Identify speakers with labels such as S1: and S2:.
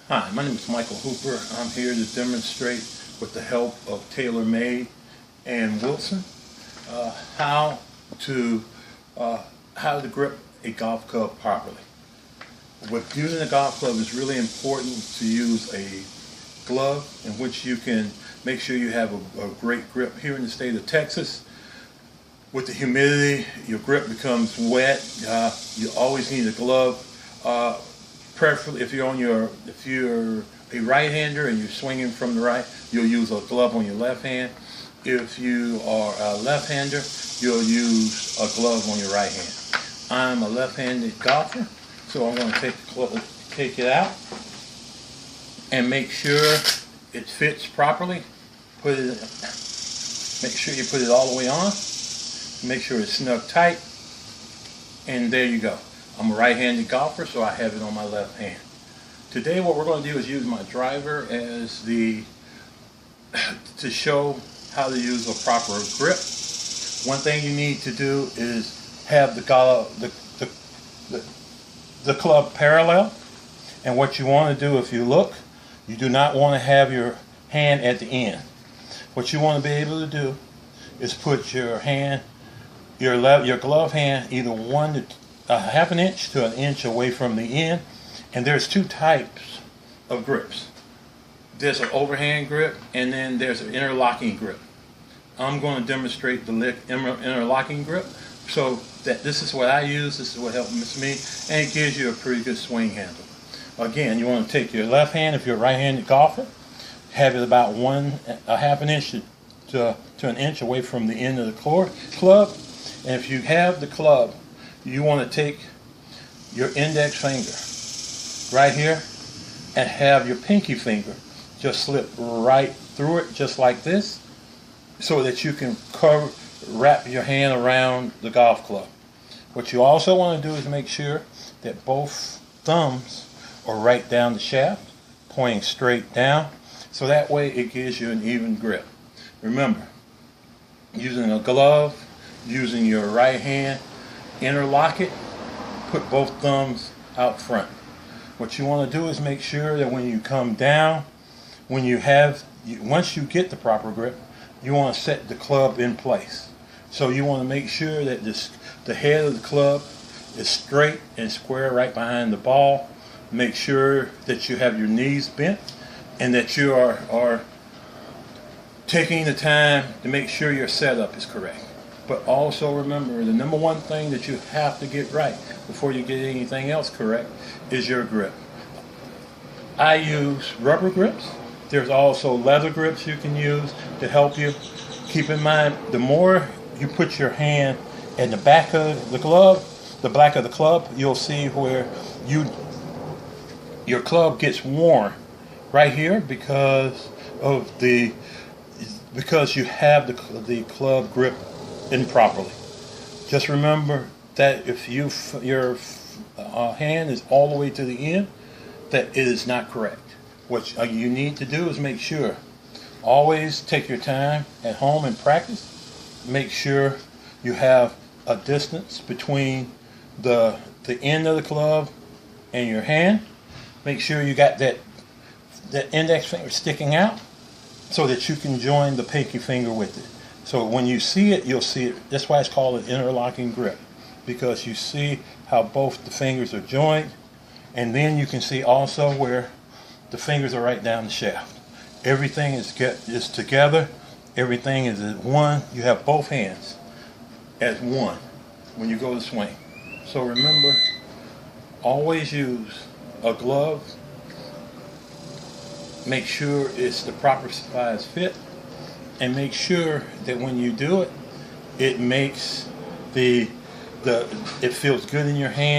S1: Hi, my name is Michael Hooper. I'm here to demonstrate with the help of TaylorMade and Wilson how to grip a golf club properly. With using a golf club, it's really important to use a glove in which you can make sure you have a great grip. Here in the state of Texas, with the humidity, your grip becomes wet. You always need a glove. Preferably, if you're a right-hander and you're swinging from the right, you'll use a glove on your left hand. If you are a left-hander, you'll use a glove on your right hand. I'm a left-handed golfer, so I'm going to take it out and make sure it fits properly. Make sure you put it all the way on. Make sure it's snug tight, and there you go. I'm a right-handed golfer, so I have it on my left hand. Today what we're going to do is use my driver as to show how to use a proper grip. One thing you need to do is have the club parallel, and what you want to do, if you look, you do not want to have your hand at the end. What you want to be able to do is put your hand, your glove hand, either half an inch to an inch away from the end. And there's two types of grips. There's an overhand grip, and then there's an interlocking grip. I'm going to demonstrate the interlocking grip, so that this is what I use, this is what helps me, and it gives you a pretty good swing handle. Again, you want to take your left hand, if you're a right-handed golfer, have it about a half an inch to an inch away from the end of the club. And if you have the club, you want to take your index finger right here and have your pinky finger just slip right through it, just like this, so that you can wrap your hand around the golf club. What you also want to do is make sure that both thumbs are right down the shaft, pointing straight down, so that way it gives you an even grip. Remember, using a glove, using your right hand, interlock it, put both thumbs out front. What you want to do is make sure that when you come down, once you get the proper grip, you want to set the club in place. So you want to make sure that the head of the club is straight and square right behind the ball. Make sure that you have your knees bent and that you are taking the time to make sure your setup is correct. But also remember, the number one thing that you have to get right before you get anything else correct is your grip. I use rubber grips. There's also leather grips you can use to help you. Keep in mind, the more you put your hand in the back of the glove, the back of the club, you'll see where your club gets worn right here because you have the club grip improperly. Just remember that if your hand is all the way to the end, that it is not correct. What you need to do is make sure, always take your time at home and practice. Make sure you have a distance between the end of the club and your hand. Make sure you got that index finger sticking out so that you can join the pinky finger with it. So when you see it, you'll see it. That's why it's called an interlocking grip, because you see how both the fingers are joined, and then you can see also where the fingers are right down the shaft. Everything is together. Everything is at one. You have both hands as one when you go to swing. So remember, always use a glove. Make sure it's the proper size fit, and make sure that when you do it, it makes it feels good in your hand.